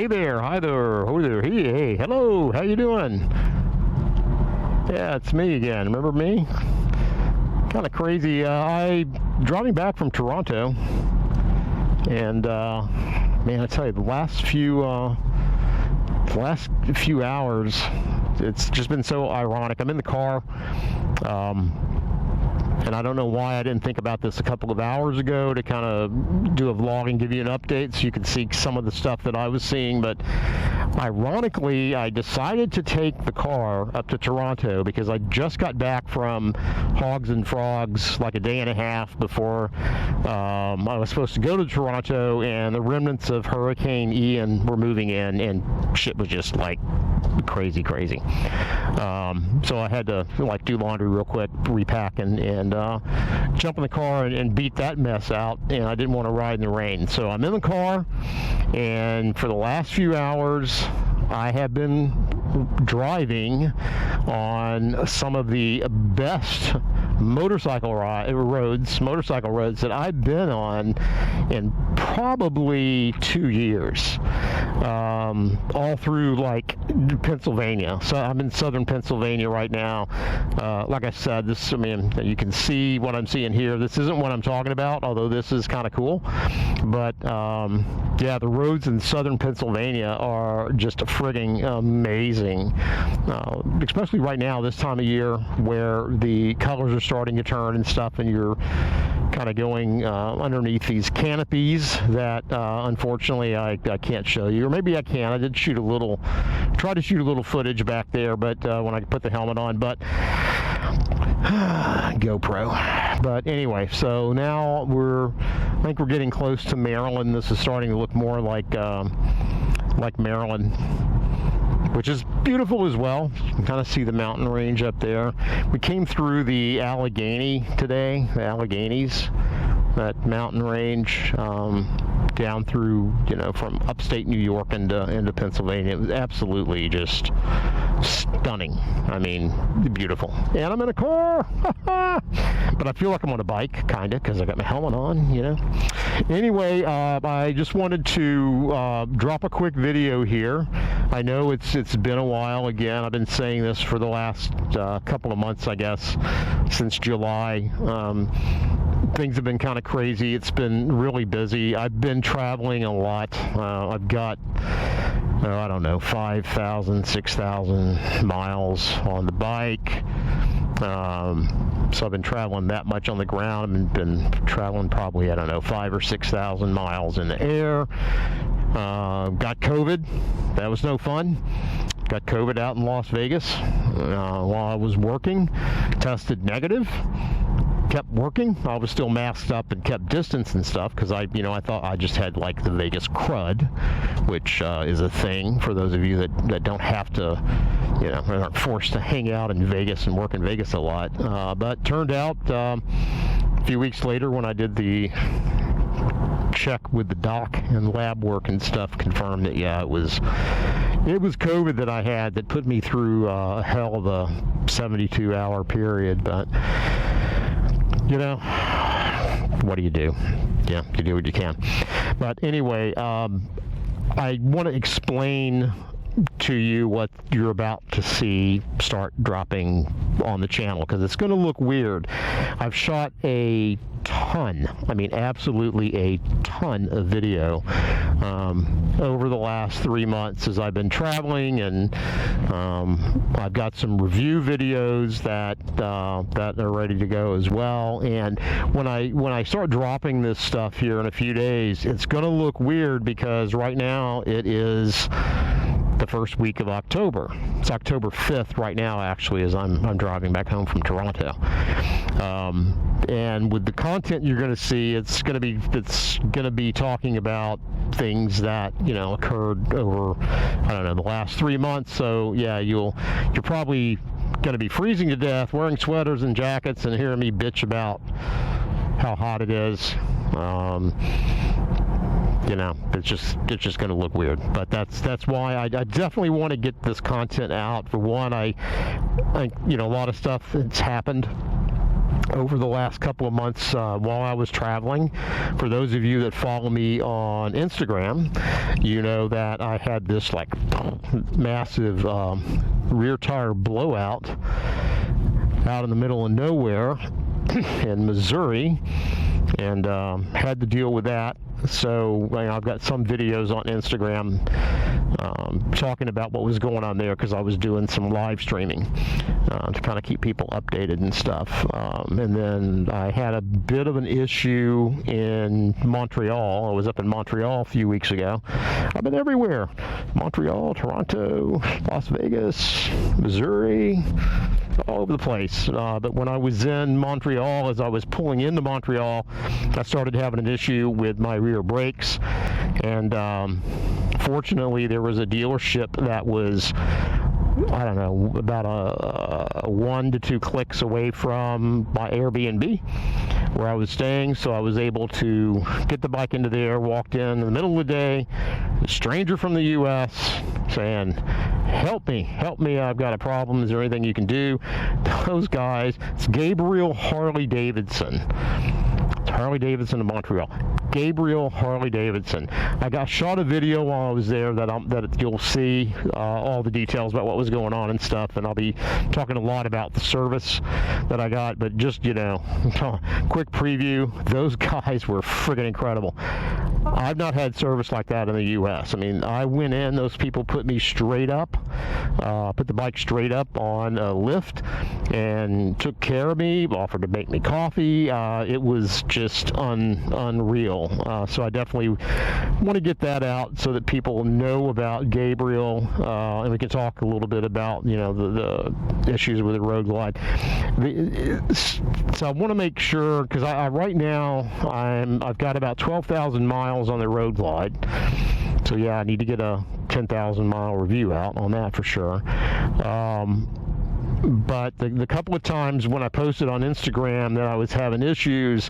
Hey there, hi there, oh there, hey, hello, how you doing? Yeah, it's me again. Remember me? Kind of crazy. I driving back from Toronto, and man, I tell you, the last few hours, it's just been so ironic. I'm in the car. And I don't know why I didn't think about this a couple of hours ago to kind of do a vlog and give you an update so you could see some of the stuff that I was seeing. But ironically, I decided to take the car up to Toronto because I just got back from Hogs and Frogs like a day and a half before I was supposed to go to Toronto, and the remnants of Hurricane Ian were moving in, and shit was just like crazy. So I had to like do laundry real quick, repack, and jump in the car and beat that mess out. And I didn't want to ride in the rain, so I'm in the car, and for the last few hours I have been driving on some of the best motorcycle roads that I've been on in probably 2 years, all through like Pennsylvania. So I'm in southern Pennsylvania right now. Like I said, I mean, you can see what I'm seeing here. This isn't what I'm talking about, although this is kind of cool. But yeah, the roads in southern Pennsylvania are just frigging amazing, especially right now, this time of year, where the colors are starting to turn and stuff, and you're kind of going underneath these canopies that unfortunately I can't show you, or maybe I can. I did try to shoot a little footage back there, but when I put the helmet on, but GoPro. But anyway, so now I think we're getting close to Maryland. This is starting to look more like Maryland, which is beautiful as well. You can kind of see the mountain range up there. We came through the Allegheny today, the Alleghenies, that mountain range, down through, from upstate New York into Pennsylvania. It was absolutely just stunning. I mean, beautiful. And I'm in a car, but I feel like I'm on a bike, kind of, because I got my helmet on, Anyway, I just wanted to drop a quick video here. I know it's been a while. Again, I've been saying this for the last couple of months, I guess, since July. Things have been kind of crazy. It's been really busy. I've been traveling a lot. I've got, I don't know, 5,000, 6,000 miles on the bike. So I've been traveling that much on the ground. I've been traveling probably, I don't know, 5,000 or 6,000 miles in the air. Got COVID. That was no fun. Got COVID out in Las Vegas while I was working. Tested negative. Kept working. I was still masked up and kept distance and stuff because I thought I just had like the Vegas crud, which is a thing for those of you that don't have to, aren't forced to hang out in Vegas and work in Vegas a lot. But turned out a few weeks later, when I did the check with the doc and lab work and stuff, confirmed that yeah, it was COVID that I had that put me through a hell of a 72-hour period. But what do you do? Yeah, you do what you can. But anyway, I want to explain to you what you're about to see start dropping on the channel, because it's going to look weird. I've shot a ton, I mean absolutely a ton of video over the last 3 months as I've been traveling, and I've got some review videos that are ready to go as well. And when I start dropping this stuff here in a few days, it's going to look weird because right now it is the first week of October. It's October 5th right now, actually, as I'm driving back home from Toronto. And with the content you're going to see, it's going to be talking about things that occurred over, I don't know, the last 3 months. So yeah, you're probably going to be freezing to death, wearing sweaters and jackets, and hearing me bitch about how hot it is. It's just going to look weird. But that's why I definitely want to get this content out. For one, I a lot of stuff that's happened over the last couple of months while I was traveling. For those of you that follow me on Instagram, you know that I had this like massive rear tire blowout out in the middle of nowhere in Missouri, and had to deal with that. So I've got some videos on Instagram talking about what was going on there, because I was doing some live streaming to kind of keep people updated and stuff. And then I had a bit of an issue in Montreal. I was up in Montreal a few weeks ago. I've been everywhere: Montreal, Toronto, Las Vegas, Missouri, all over the place. But when I was in Montreal, as I was pulling into Montreal, I started having an issue with my rear brakes, and fortunately there was a dealership that was, I don't know, about a 1 to 2 clicks away from my Airbnb where I was staying. So I was able to get the bike into there, walked in the middle of the day, a stranger from the US saying, help me, I've got a problem, is there anything you can do? Those guys, it's Gabriel Harley-Davidson. It's Harley-Davidson in Montreal. Gabriel Harley-Davidson. I shot a video while I was there that you'll see all the details about what was going on and stuff, and I'll be talking a lot about the service that I got. But just, you know, quick preview, those guys were friggin' incredible. I've not had service like that in the US. I mean, I went in, those people put me straight up, put the bike straight up on a lift and took care of me, offered to make me coffee. It was just unreal. So I definitely want to get that out so that people know about Gabriel, and we can talk a little bit about, you know, the issues with the road glide. So I want to make sure, because I right now I've got about 12,000 miles on the road glide. So yeah, I need to get a 10,000 mile review out on that for sure. But the couple of times when I posted on Instagram that I was having issues,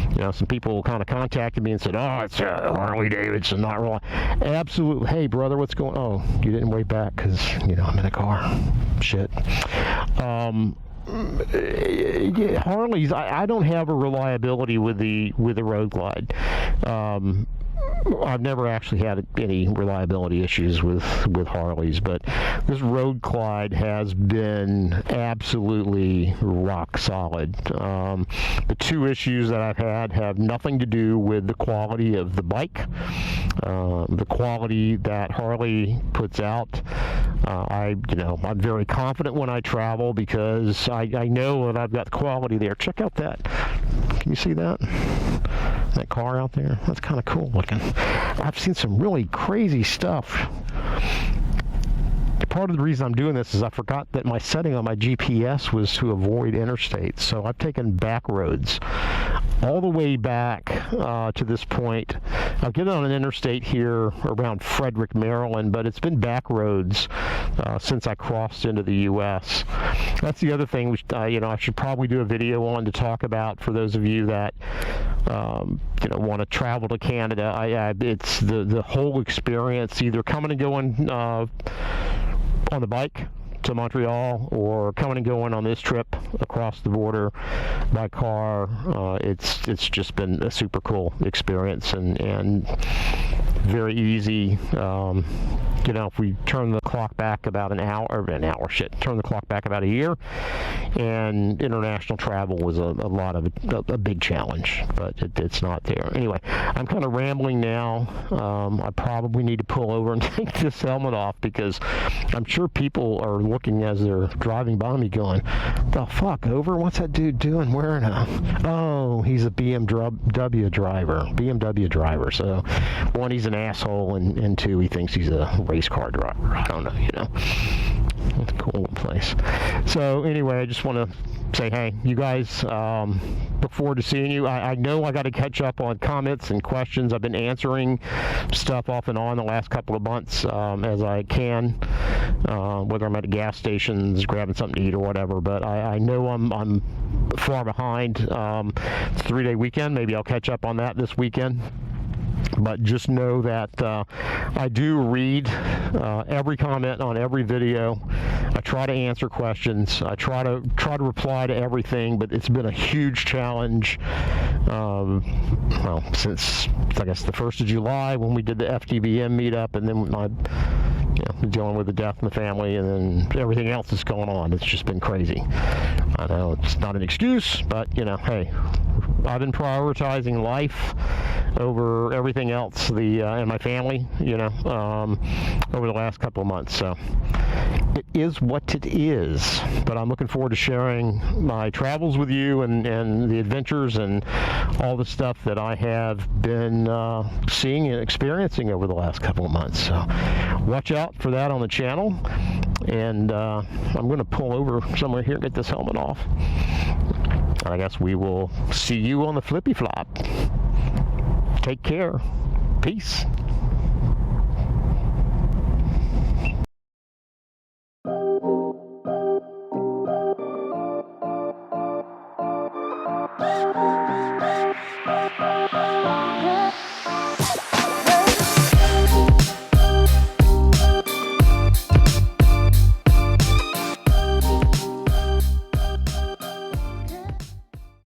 you know, some people kind of contacted me and said, oh, it's Harley-Davidson, not really. Absolutely. Hey, brother, what's going on? Oh, you didn't wave back because, you know, I'm in a car. Shit. Harleys, I don't have a reliability with the road glide. I've never actually had any reliability issues with Harleys, but this road glide has been absolutely rock solid. The two issues that I've had have nothing to do with the quality of the bike, the quality that Harley puts out. I'm very confident when I travel because I know that I've got the quality there. Check out that. Can you see that? That car out there? That's kind of cool looking. I've seen some really crazy stuff. Part of the reason I'm doing this is I forgot that my setting on my GPS was to avoid interstates. So I've taken back roads all the way back to this point. I'll get on an interstate here around Frederick, Maryland, but it's been back roads since I crossed into the U.S. That's the other thing which I should probably do a video on to talk about for those of you that want to travel to Canada. It's the whole experience, either coming and going on the bike to Montreal or coming and going on this trip across the border by car. It's just been a super cool experience and very easy. If we turn the clock back about turn the clock back about a year, and international travel was a big challenge, but it's not there. Anyway, I'm kind of rambling now. I probably need to pull over and take this helmet off because I'm sure people are looking as they're driving by me going, the fuck, over? What's that dude doing wearing he's a BMW driver. So one, he's an asshole, and two, he thinks he's a race car driver. I don't know, It's a cool place. So anyway, I just want to say, hey, you guys, look forward to seeing you. I know I got to catch up on comments and questions. I've been answering stuff off and on the last couple of months as I can, whether I'm at gas stations grabbing something to eat or whatever. But I know I'm far behind. It's a 3-day weekend. Maybe I'll catch up on that this weekend. But just know that I do read every comment on every video. I try to answer questions. I try to reply to everything, but it's been a huge challenge. Well, since I guess the 1st of July when we did the FDBM meetup, and then dealing with the death in the family, and then everything else that's going on. It's just been crazy. I know it's not an excuse, but hey, I've been prioritizing life over everything else, and my family, over the last couple of months. So it is what it is. But I'm looking forward to sharing my travels with you and the adventures and all the stuff that I have been seeing and experiencing over the last couple of months. So watch out for that on the channel. And I'm going to pull over somewhere here and get this helmet off. I guess we will see you on the flippy flop. Take care. Peace.